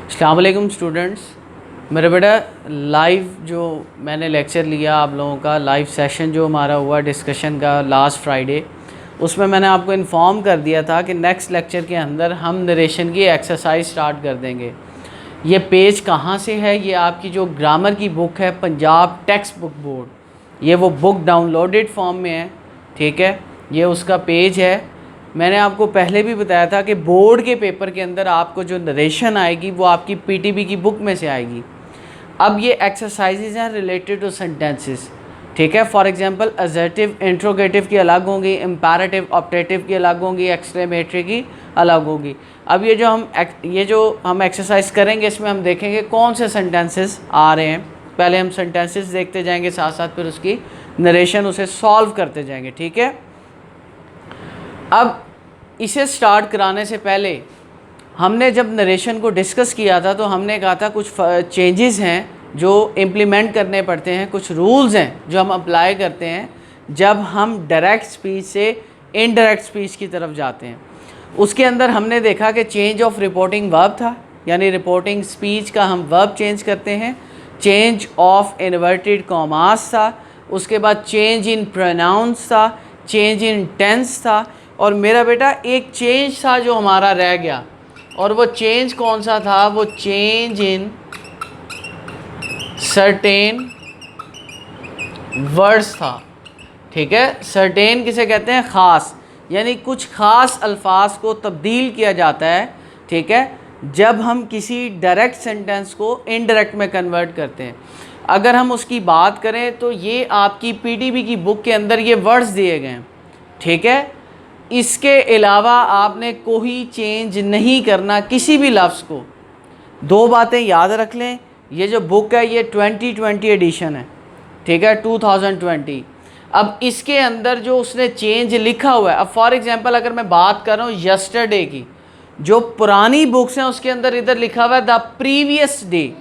अस्सलाम वालेकुम स्टूडेंट्स। मेरा बेटा लाइव जो मैंने लेक्चर लिया आप लोगों का लाइव सेशन जो हमारा हुआ डिस्कशन का लास्ट फ्राइडे, उसमें मैंने आपको इन्फॉर्म कर दिया था कि नेक्स्ट लेक्चर के अंदर हम नरेशन की एक्सरसाइज स्टार्ट कर देंगे। ये पेज कहाँ से है? ये आपकी जो ग्रामर की बुक है पंजाब टेक्स्ट बुक बोर्ड, ये वो बुक डाउनलोडेड फॉर्म में है। ठीक है, ये उसका पेज है। मैंने आपको पहले भी बताया था कि बोर्ड के पेपर के अंदर आपको जो नरेशन आएगी वो आपकी पीटीबी की बुक में से आएगी। अब ये एक्सरसाइजेज हैं रिलेटेड टू सेंटेंसेस। ठीक है, फॉर एग्जांपल असर्टिव इंट्रोगेटिव की अलग होंगी, इम्पेरेटिव ऑप्टेटिव की अलग होंगी, एक्सक्लेमेटरी की अलग होगी। अब ये जो हम एक्सरसाइज करेंगे इसमें हम देखेंगे कौन से सेंटेंसेस आ रहे हैं। पहले हम सेंटेंसेस देखते जाएंगे, साथ साथ फिर उसकी नरेशन उसे सॉल्व करते जाएंगे। ठीक है, अब इसे स्टार्ट कराने से पहले हमने जब नरेशन को डिस्कस किया था तो हमने कहा था कुछ चेंजेस हैं जो इम्प्लीमेंट करने पड़ते हैं, कुछ रूल्स हैं जो हम अप्लाई करते हैं जब हम डायरेक्ट स्पीच से इनडायरेक्ट स्पीच की तरफ जाते हैं। उसके अंदर हमने देखा कि चेंज ऑफ रिपोर्टिंग वर्ब था, यानी रिपोर्टिंग स्पीच का हम वर्ब चेंज करते हैं। चेंज ऑफ इन्वर्टेड कॉमास था, उसके बाद चेंज इन प्रोनाउंस था, चेंज इन टेंस था, और मेरा बेटा एक चेंज था जो हमारा रह गया, और वो चेंज कौन सा था? वो चेंज इन सर्टेन वर्ड्स था। ठीक है, सर्टेन किसे कहते हैं? ख़ास, यानी कुछ ख़ास अल्फाज को तब्दील किया जाता है। ठीक है, जब हम किसी डायरेक्ट सेंटेंस को इनडायरेक्ट में कन्वर्ट करते हैं। अगर हम उसकी बात करें तो ये आपकी पीटीबी की बुक के अंदर ये वर्ड्स दिए गए हैं। ठीक है, इसके अलावा आपने कोई चेंज नहीं करना किसी भी लफ्ज़ को। दो बातें याद रख लें, ये जो बुक है ये 2020 एडिशन है। ठीक है, 2020। अब इसके अंदर जो उसने चेंज लिखा हुआ है, अब फॉर एग्जांपल अगर मैं बात कर रहा हूँ यस्टरडे की, जो पुरानी बुक्स हैं उसके अंदर इधर लिखा हुआ है द प्रीवियस डे।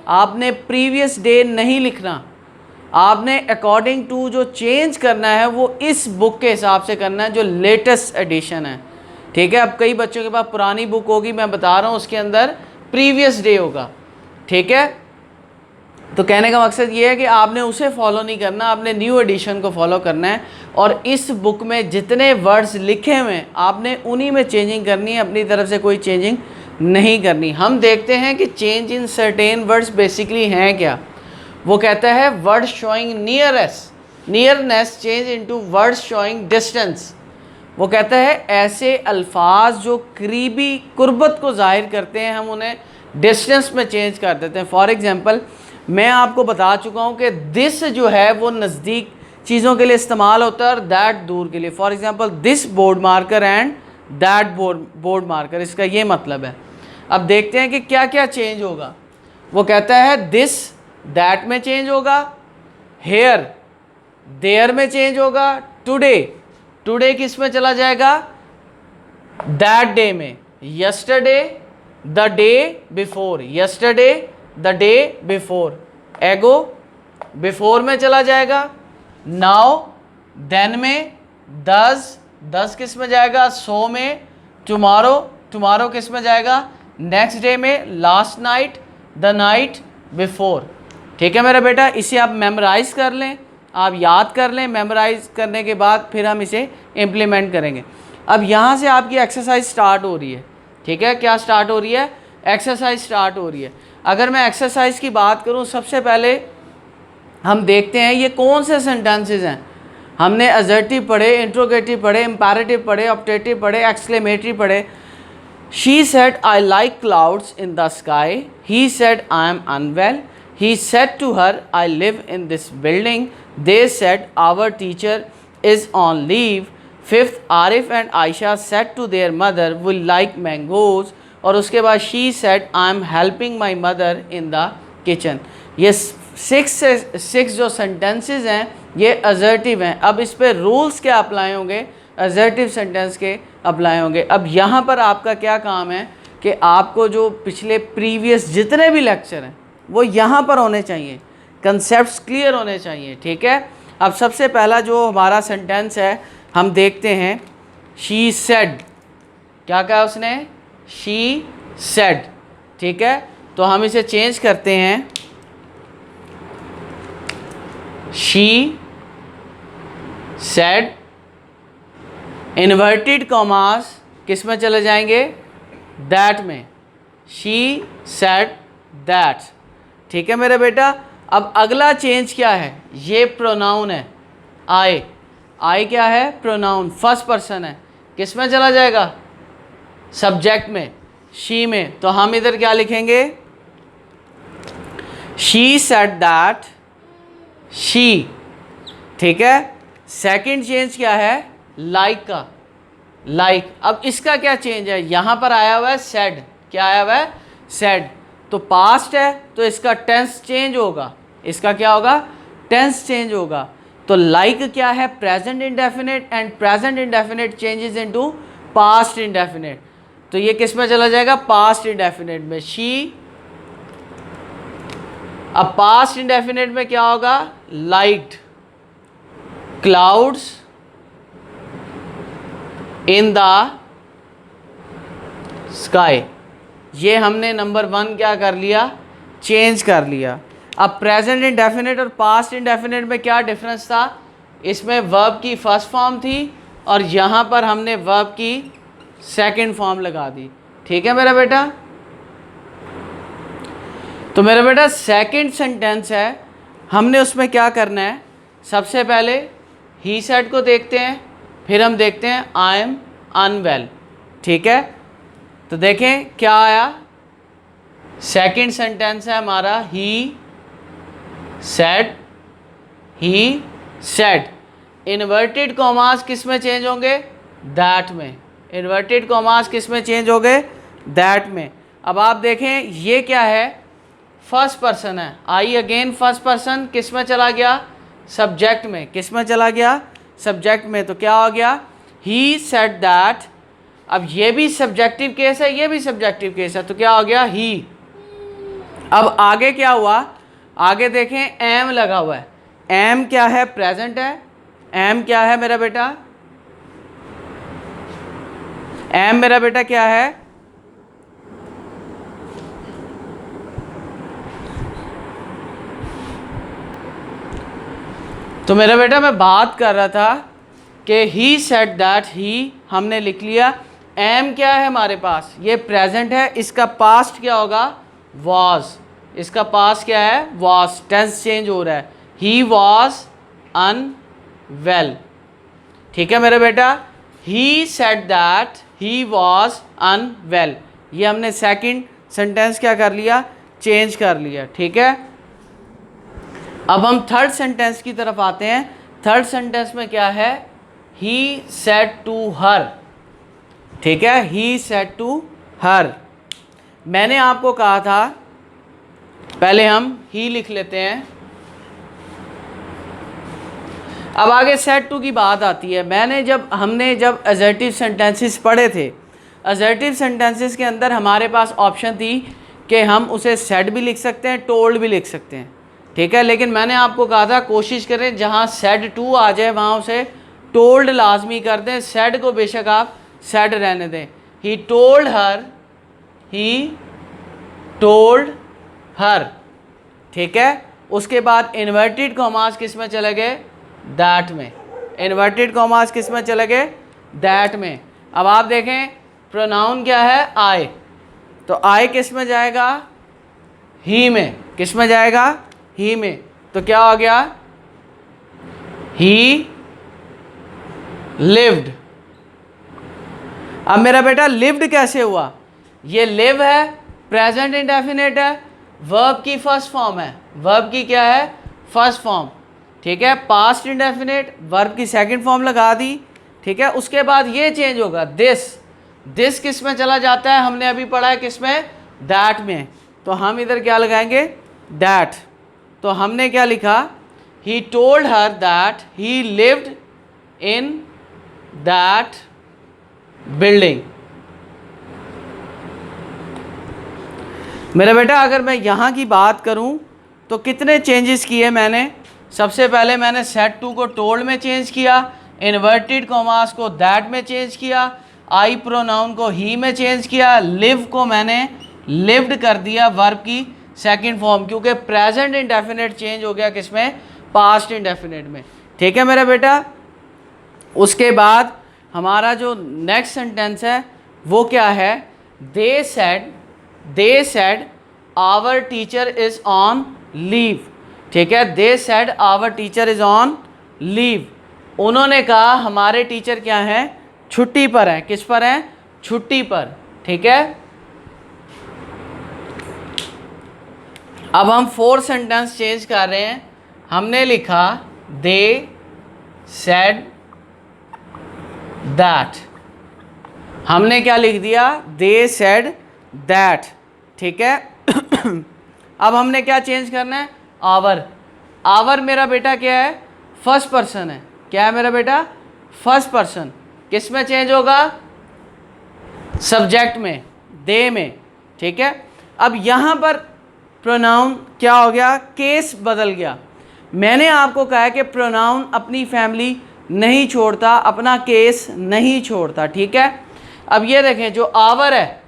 आपने प्रीवियस डे नहीं लिखना, आपने अकॉर्डिंग टू जो चेंज करना है वो इस बुक के हिसाब से करना है जो लेटेस्ट एडिशन है। ठीक है, अब कई बच्चों के पास पुरानी बुक होगी, मैं बता रहा हूँ उसके अंदर प्रीवियस डे होगा। ठीक है, तो कहने का मकसद ये है कि आपने उसे फॉलो नहीं करना, आपने न्यू एडिशन को फॉलो करना है, और इस बुक में जितने वर्ड्स लिखे हुए हैं आपने उन्हीं में चेंजिंग करनी है, अपनी तरफ से कोई चेंजिंग नहीं करनी। हम देखते हैं कि change in certain words basically हैं क्या। वो कहता है word showing nearness change into word showing distance. वो कहता है ऐसे अल्फाज जो करीबी कुर्बत को जाहिर करते हैं हम उन्हें डिस्टेंस में चेंज कर देते हैं। फॉर एग्जांपल मैं आपको बता चुका हूँ कि दिस जो है वो नज़दीक चीज़ों के लिए इस्तेमाल होता है और दैट दूर के लिए। For example this board marker and that board marker, इसका ये मतलब है। अब देखते हैं कि क्या क्या चेंज होगा। वो कहता है दिस दैट में चेंज होगा, हेयर देयर में चेंज होगा, टुडे किस में चला जाएगा? दैट डे में, yesterday the day before, yesterday the day before, एगो बिफोर में चला जाएगा, नाउ देन में, दस किस में जाएगा? सो में, टुमारो किस में जाएगा? नेक्स्ट डे में, last night the night before. ठीक है मेरा बेटा, इसे आप मेमोराइज़ कर लें, आप याद कर लें। मेमोराइज़ करने के बाद फिर हम इसे इम्प्लीमेंट करेंगे। अब यहाँ से आपकी एक्सरसाइज स्टार्ट हो रही है। ठीक है, क्या स्टार्ट हो रही है? एक्सरसाइज स्टार्ट हो रही है। अगर मैं एक्सरसाइज की बात करूँ, सबसे पहले हम देखते हैं ये कौन से सेंटेंसेस हैं। हमने असर्टिव पढ़े, इंट्रोगेटिव पढ़े, इम्पेरेटिव पढ़े, ऑप्टेटिव पढ़े, एक्सक्लेमेटरी पढ़े। She said, I like clouds in the sky. He said, I am unwell. He said to her, I live in this building. They said, our teacher is on leave. Fifth, Arif and Aisha said to their mother, we like mangoes. और उसके बाद she said, I am helping my mother in the kitchen. ये six जो sentences हैं ये assertive हैं। अब इस पर रूल्स क्या अप्लाई होंगे? असर्टिव सेंटेंस के अप्लाई होंगे। अब यहाँ पर आपका क्या काम है कि आपको जो पिछले प्रीवियस जितने भी लेक्चर हैं वो यहाँ पर होने चाहिए, कंसेप्ट्स क्लियर होने चाहिए। ठीक है, अब सबसे पहला जो हमारा सेंटेंस है हम देखते हैं। शी सेड, क्या कहा उसने? She said. ठीक है, तो हम इसे चेंज करते हैं, शी सेड, इन्वर्टेड कॉमास किस में चले जाएंगे, दैट में, शी सेड दैट। ठीक है मेरा बेटा। अब अगला चेंज क्या है, ये प्रोनाउन है आई, आई क्या है, प्रोनाउन, फर्स्ट पर्सन है, किस में चला जाएगा, सब्जेक्ट में, शी में। तो हम इधर क्या लिखेंगे, शी सेड दैट, शी। ठीक है। सेकंड चेंज क्या है, लाइक का, लाइक। अब इसका क्या चेंज है, यहाँ पर आया हुआ है सेड, क्या आया हुआ है, सेड, तो पास्ट है तो इसका टेंस चेंज होगा, इसका क्या होगा, टेंस चेंज होगा। तो लाइक क्या है, present indefinite, and present indefinite changes into past indefinite. तो ये किस में चला जाएगा, पास्ट इंडेफिनिट में, शी। अब पास्ट इंडेफिनिट में क्या होगा, liked clouds in the sky. ये हमने नंबर 1 क्या कर लिया, चेंज कर लिया। अब प्रेजेंट इंडेफिनिट और पास्ट इंडेफिनिट में क्या डिफरेंस था, इसमें वर्ब की फर्स्ट फॉर्म थी और यहाँ पर हमने वर्ब की सेकंड फॉर्म लगा दी। ठीक है मेरा बेटा। तो मेरा बेटा सेकंड सेंटेंस है, हमने उसमें क्या करना है, सबसे पहले ही सेड को देखते हैं, फिर हम देखते हैं आई एम अनवेल। ठीक है। तो देखें क्या आया, सेकंड सेंटेंस है हमारा he said, he said. Inverted commas किस में चेंज होंगे, दैट में। इन्वर्टेड कॉमास किस में चेंज हो गए, दैट में। अब आप देखें ये क्या है, फर्स्ट पर्सन है, आई अगेन फर्स्ट पर्सन, किस में चला गया, सब्जेक्ट में, किस में चला गया, सब्जेक्ट में। तो क्या हो गया, ही सेड दैट। अब ये भी सब्जेक्टिव केस है, ये भी सब्जेक्टिव केस है, तो क्या हो गया, ही। अब आगे क्या हुआ, आगे देखें एम लगा हुआ है, एम क्या है, प्रेजेंट है, एम क्या है मेरा बेटा, एम मेरा बेटा क्या है, तो मेरा बेटा मैं बात कर रहा था कि ही सेड दैट, ही हमने लिख लिया। एम क्या है हमारे पास, ये प्रेजेंट है, इसका पास्ट क्या होगा, वॉज। इसका पास्ट क्या है, वॉज, टेंस चेंज हो रहा है, ही वॉज अनवेल। ठीक है मेरा बेटा। He said that he was unwell, ये हमने सेकंड सेंटेंस क्या कर लिया, चेंज कर लिया। ठीक है। अब हम थर्ड सेंटेंस की तरफ आते हैं। थर्ड सेंटेंस में क्या है, ही सेड टू हर। ठीक है, ही सेड टू हर। मैंने आपको कहा था, पहले हम ही लिख लेते हैं, अब आगे सेड टू की बात आती है। हमने जब असर्टिव सेंटेंसेस पढ़े थे, असर्टिव सेंटेंसेस के अंदर हमारे पास ऑप्शन थी कि हम उसे सेड भी लिख सकते हैं, टोल्ड भी लिख सकते हैं। ठीक है, लेकिन मैंने आपको कहा था कोशिश करें जहाँ सेड टू आ जाए वहाँ उसे टोल्ड लाजमी कर दें, सेड को बेशक आप सेड रहने दें। He told her, he told her. ठीक है। उसके बाद इन्वर्टेड कॉमास किस में चले गए, दैट में। इन्वर्टेड कॉमास किस में चले गए, दैट में। अब आप देखें प्रोनाउन क्या है, आई, तो आई किस में जाएगा, ही में। किस में जाएगा, ही में। तो क्या हो गया, ही लिव्ड। अब मेरा बेटा लिव्ड कैसे हुआ, ये लिव है, प्रेजेंट इंडेफिनिट है, वर्ब की फर्स्ट फॉर्म है, वर्ब की क्या है, फर्स्ट फॉर्म। ठीक है, पास्ट इंडेफिनिट, वर्ब की सेकंड फॉर्म लगा दी। ठीक है, उसके बाद ये चेंज होगा, दिस किस में चला जाता है, हमने अभी पढ़ा है किस में, दैट में। तो हम इधर क्या लगाएंगे, दैट। तो हमने क्या लिखा, he told her that he lived in that building. मेरा बेटा अगर मैं यहाँ की बात करूँ तो कितने चेंजेस किए मैंने। सबसे पहले मैंने सेड टू को टोल्ड में चेंज किया, इन्वर्टेड कॉमास को दैट में चेंज किया, आई प्रोनाउन को ही में चेंज किया, लिव को मैंने लिव्ड कर दिया वर्ब की सेकंड फॉर्म, क्योंकि प्रेजेंट इंडेफिनिट चेंज हो गया किसमें, पास्ट इंडेफिनिट में। ठीक है मेरा बेटा। उसके बाद हमारा जो नेक्स्ट सेंटेंस है वो क्या है, they said our teacher is on leave. ठीक है, they said our teacher is on leave, उन्होंने कहा हमारे टीचर क्या हैं, छुट्टी पर हैं। किस पर हैं, छुट्टी पर। ठीक है, अब हम फोर्थ सेंटेंस चेंज कर रहे हैं। हमने लिखा दे सेड दैट, हमने क्या लिख दिया, दे सेड दैट। ठीक है अब हमने क्या चेंज करना है, आवर। आवर मेरा बेटा क्या है, फर्स्ट पर्सन है। क्या है मेरा बेटा, फर्स्ट पर्सन। किस में चेंज होगा, सब्जेक्ट में, दे में। ठीक है, अब यहाँ पर प्रोनाउन क्या हो गया, केस बदल गया। मैंने आपको कहा है कि प्रोनाउन अपनी फैमिली नहीं छोड़ता, अपना केस नहीं छोड़ता। ठीक है, अब ये देखें जो आवर है,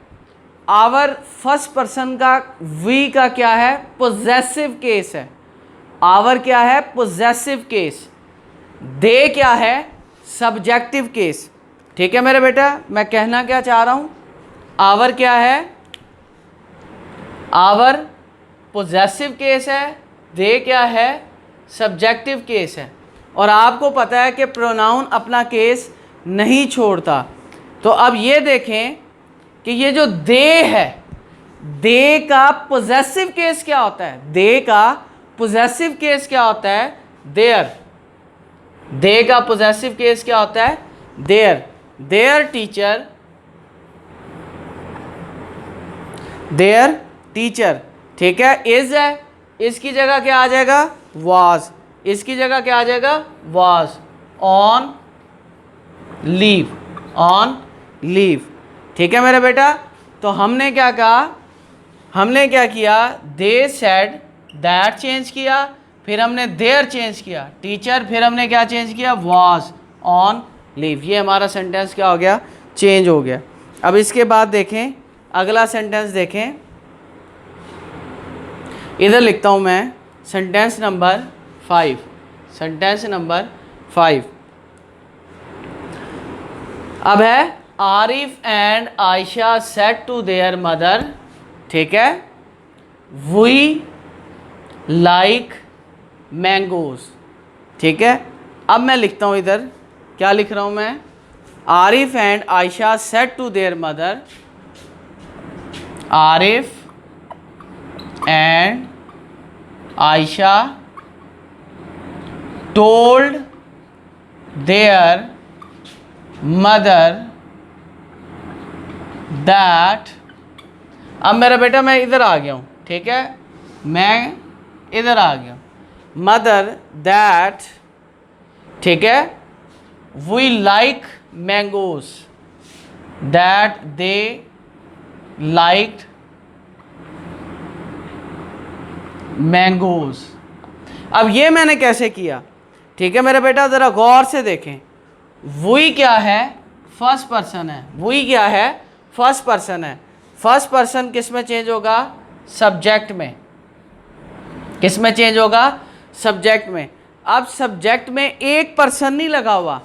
आवर फर्स्ट पर्सन का, वी का क्या है, पोजेसिव केस है। आवर क्या है, पोजेसिव केस। दे क्या है, सब्जेक्टिव केस। ठीक है मेरे बेटा, मैं कहना क्या चाह रहा हूँ, आवर क्या है, आवर पोजेसिव केस है, दे क्या है, सब्जेक्टिव केस है। और आपको पता है कि प्रोनाउन अपना केस नहीं छोड़ता। तो अब ये देखें कि ये जो दे है, दे का पोजेसिव केस क्या होता है, दे का पोजेसिव केस क्या होता है, देयर। दे का पोजेसिव केस क्या होता है, their. Their teacher, their teacher. ठीक है, इज है, इसकी जगह क्या आ जाएगा, वाज। इसकी जगह क्या आ जाएगा, was. On leave, on leave. ठीक है मेरा बेटा, तो हमने क्या कहा, हमने क्या किया, दे सेड दैट चेंज किया, फिर हमने देयर चेंज किया, टीचर, फिर हमने क्या चेंज किया, वाज ऑन लीव। ये हमारा सेंटेंस क्या हो गया, चेंज हो गया। अब इसके बाद देखें, अगला सेंटेंस देखें, इधर लिखता हूँ मैं सेंटेंस नंबर 5। सेंटेंस नंबर 5 अब है, Arif and Ayesha said to their mother. ठीक है, वी लाइक मैंगोज। ठीक है, अब मैं लिखता हूँ इधर, क्या लिख रहा हूँ मैं, Arif and Ayesha said to their mother, Arif and Ayesha told their mother that. अब मेरा बेटा मैं इधर आ गया हूँ। ठीक है, मैं इधर आ गया, मदर दैट। ठीक है, we like mangoes, that they liked mangoes. अब ये मैंने कैसे किया, ठीक है मेरा बेटा, ज़रा गौर से देखें। वी क्या है, फर्स्ट पर्सन है। वी क्या है, फर्स्ट पर्सन है। फर्स्ट पर्सन किस में चेंज होगा, सब्जेक्ट में। किस में चेंज होगा, सब्जेक्ट में। अब सब्जेक्ट में एक पर्सन नहीं लगा हुआ,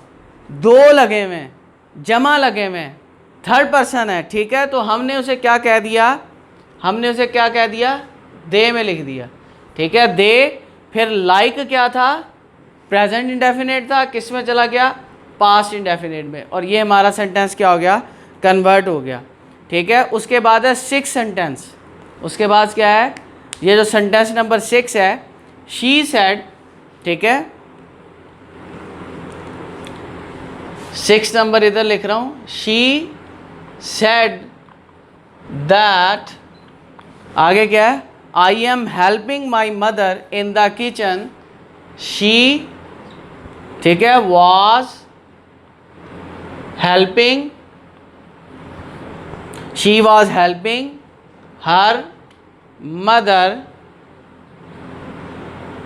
दो लगे हुए हैं, जमा लगे हुए हैं, थर्ड पर्सन है। ठीक है, तो हमने उसे क्या कह दिया, हमने उसे क्या कह दिया, दे में लिख दिया। ठीक है, दे, फिर लाइक क्या था, प्रेजेंट इंडेफिनिट था, किस में चला गया, पास्ट इंडेफिनिट में। और ये हमारा सेंटेंस क्या हो गया, कन्वर्ट हो गया। ठीक है, उसके बाद है 6 सेंटेंस। उसके बाद क्या है, ये जो सेंटेंस नंबर 6 है, शी सेड। ठीक है, 6 नंबर इधर लिख रहा हूँ, शी सेड दैट, आगे क्या है, I am helping my mother in the kitchen. She, ठीक है, was helping, she was helping her mother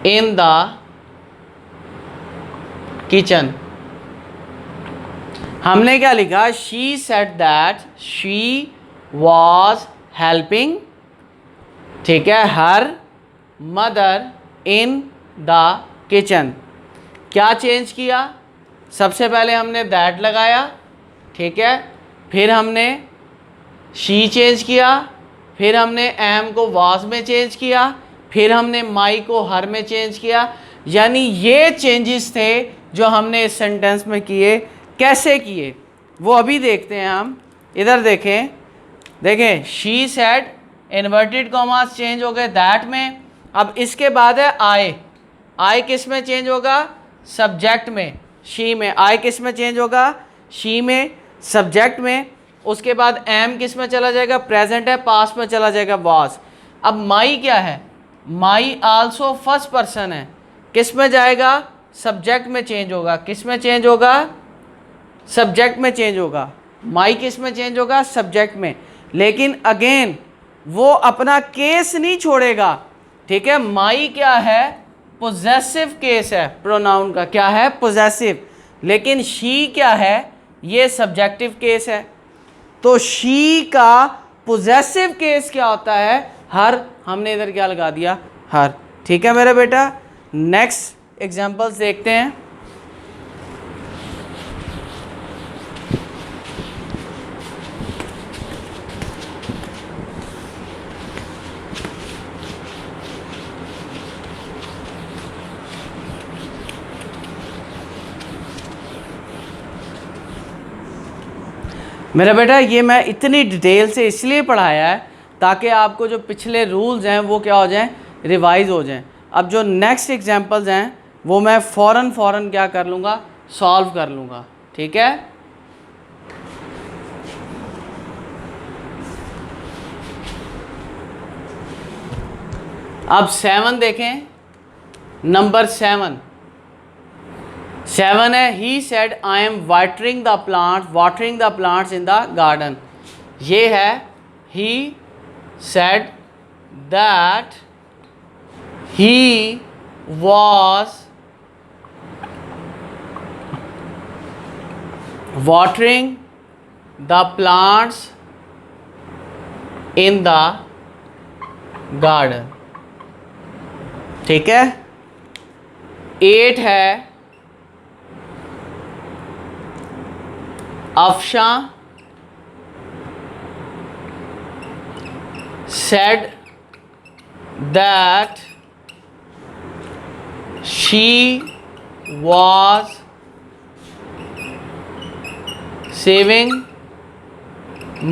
in the kitchen. हमने क्या लिखा, she said that she was helping, ठीक है, her mother in the kitchen. क्या चेंज किया? सबसे पहले हमने दैट लगाया, ठीक है, फिर हमने शी चेंज किया, फिर हमने एम को वाज में चेंज किया, फिर हमने माई को हर में चेंज किया। यानी ये चेंजेस थे जो हमने इस सेंटेंस में किए। कैसे किए वो अभी देखते हैं हम। इधर देखें, देखें, she said, inverted commas change हो गए दैट में। अब इसके बाद है आई। आई किस में चेंज होगा? सब्जेक्ट में, शी में। आई किस में चेंज होगा? शी में, सब्जेक्ट में। उसके बाद एम किस में चला जाएगा? प्रेजेंट है, पास्ट में चला जाएगा वाज। अब माई क्या है? माई आल्सो फर्स्ट पर्सन है, किस में जाएगा? सब्जेक्ट में चेंज होगा। किस में चेंज होगा? सब्जेक्ट में चेंज होगा। माई किस में चेंज होगा? सब्जेक्ट में। लेकिन अगेन वो अपना केस नहीं छोड़ेगा, ठीक है। माई क्या है? पोजेसिव केस है प्रोनाउन का। क्या है? पोजेसिव। लेकिन शी क्या है? ये सब्जेक्टिव केस है। तो शी का पोजेसिव केस क्या होता है? हर। हमने इधर क्या लगा दिया? हर। ठीक है मेरा बेटा। नेक्स्ट एग्जांपल्स देखते हैं। मेरा बेटा ये मैं इतनी डिटेल से इसलिए पढ़ाया है ताकि आपको जो पिछले रूल्स हैं वो क्या हो जाएं? रिवाइज हो जाएं। अब जो नेक्स्ट एग्जांपल्स हैं वो मैं फ़ौरन क्या कर लूँगा? सॉल्व कर लूँगा। ठीक है। अब 7 देखें, नंबर 7 है, he said I am watering the plants in the garden. ये है ही said that he was watering the plants in the garden. ठीक है। 8 है, Afsha said that she was saving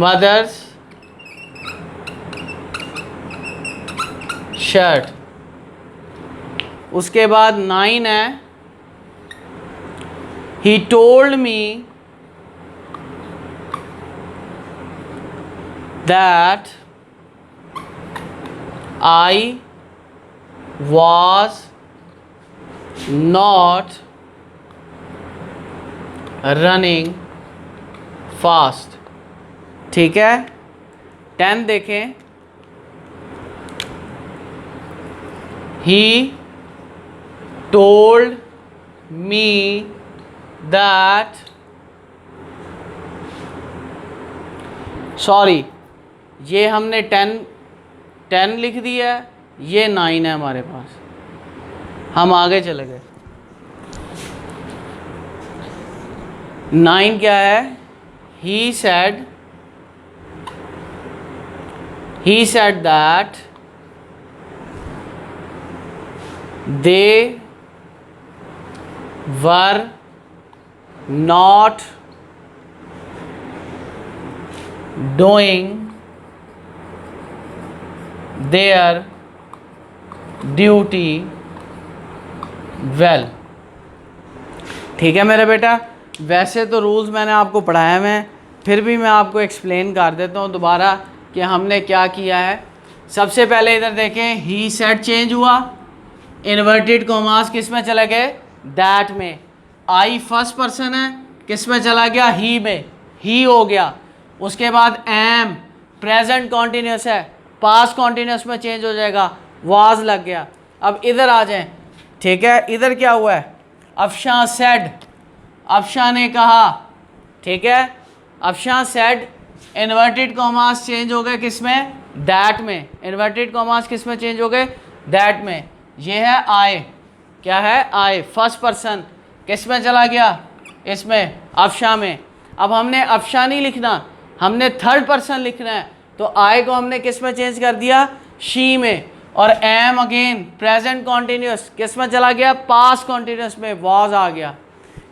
mother's shirt। उसके बाद 9 है, he told me that I was not running fast। ठीक है। 10 देखें, he told me that, sorry ये हमने 10 लिख दिया है, ये 9 है हमारे पास, हम आगे चले गए। 9 क्या है? he said that they were not doing their duty well। ठीक है मेरा बेटा। वैसे तो रूल्स मैंने आपको पढ़ाए हुए हैं, फिर भी मैं आपको एक्सप्लेन कर देता हूँ दोबारा कि हमने क्या किया है। सबसे पहले इधर देखें, ही सेड चेंज हुआ, इन्वर्टेड कॉमास किस में चले गए? दैट में। आई फर्स्ट पर्सन है, किस में चला गया? ही में, ही हो गया। उसके बाद एम प्रेजेंट कॉन्टीन्यूस है, पास्ट कॉन्टीन्यूस में चेंज हो जाएगा, वाज लग गया। अब इधर आ जाएं। ठीक है। इधर क्या हुआ है? अफशा सेड, अफशा ने कहा। ठीक है। Afsha said inverted commas change हो गए किस में, दैट में। इन्वर्टेड कॉमास किस में चेंज हो गए, दैट में। ये है आई, क्या है आई, फर्स्ट पर्सन किस में चला गया, इसमें अफशा में। अब हमने अफशा नहीं लिखना, हमने थर्ड पर्सन लिखना है, तो आई को हमने किस में चेंज कर दिया, शी में। और एम अगेन प्रेजेंट कॉन्टिन्यूस किस में चला गया, पास्ट कॉन्टिन्यूस में, वॉज आ गया।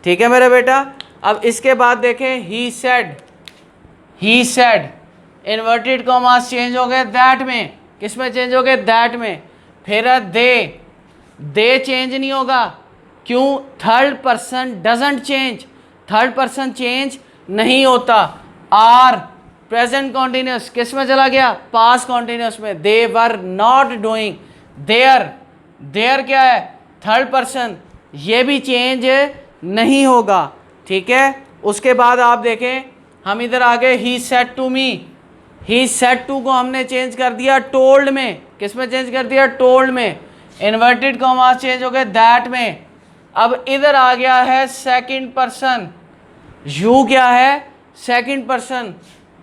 ठीक है मेरे बेटा। अब इसके बाद देखें he said, he said inverted commas change हो गए दैट में, किस में चेंज हो गए, दैट में। फिर दे चेंज नहीं होगा, क्यों, third person doesn't change, third person change नहीं होता। आर प्रेजेंट कॉन्टिन्यूस किस में चला गया, पास्ट कॉन्टिन्यूस में। They were not doing, there, there क्या है, थर्ड पर्सन, ये भी चेंज नहीं होगा। ठीक है। उसके बाद आप देखें हम इधर आ गए, he said to me, he said to को हमने चेंज कर दिया टोल्ड में, किस में चेंज कर दिया, टोल्ड में। इन्वर्टेड कॉमास चेंज हो गए दैट में। अब इधर आ गया है सेकंड पर्सन, यू क्या है, सेकंड पर्सन,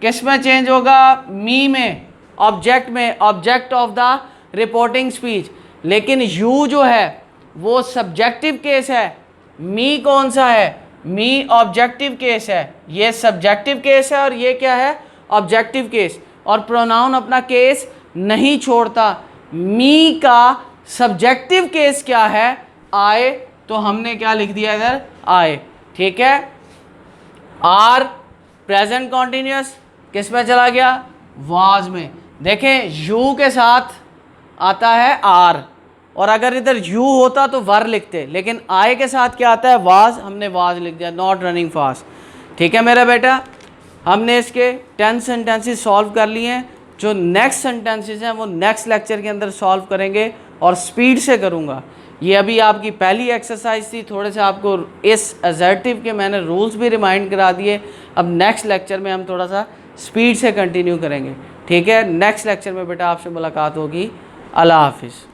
किस में चेंज होगा, मी में, ऑब्जेक्ट में, object of the reporting speech. लेकिन यू जो है वो सब्जेक्टिव केस है, मी कौन सा है, मी ऑब्जेक्टिव केस है, ये सब्जेक्टिव केस है और ये क्या है, ऑब्जेक्टिव केस। और प्रोनाउन अपना केस नहीं छोड़ता। मी का सब्जेक्टिव केस क्या है, आए, तो हमने क्या लिख दिया इधर, आए। ठीक है। आर प्रेजेंट कॉन्टिन्यूस किस में चला गया, वाज में। देखें यू के साथ आता है आर, और अगर इधर यू होता तो वर लिखते, लेकिन आई के साथ क्या आता है, वाज, हमने वाज लिख दिया, नॉट रनिंग फास्ट। ठीक है मेरा बेटा। हमने इसके 10 सेंटेंसेस सॉल्व कर लिए हैं। जो नेक्स्ट सेंटेंसेस हैं वो नेक्स्ट लेक्चर के अंदर सॉल्व करेंगे और स्पीड से करूँगा। ये अभी आपकी पहली एक्सरसाइज थी, थोड़े से आपको इस असर्टिव के मैंने रूल्स भी रिमाइंड करा दिए। अब नेक्स्ट लेक्चर में हम थोड़ा सा स्पीड से कंटिन्यू करेंगे। ठीक है। नेक्स्ट लेक्चर में बेटा आपसे मुलाकात होगी। अल्लाह हाफिज़।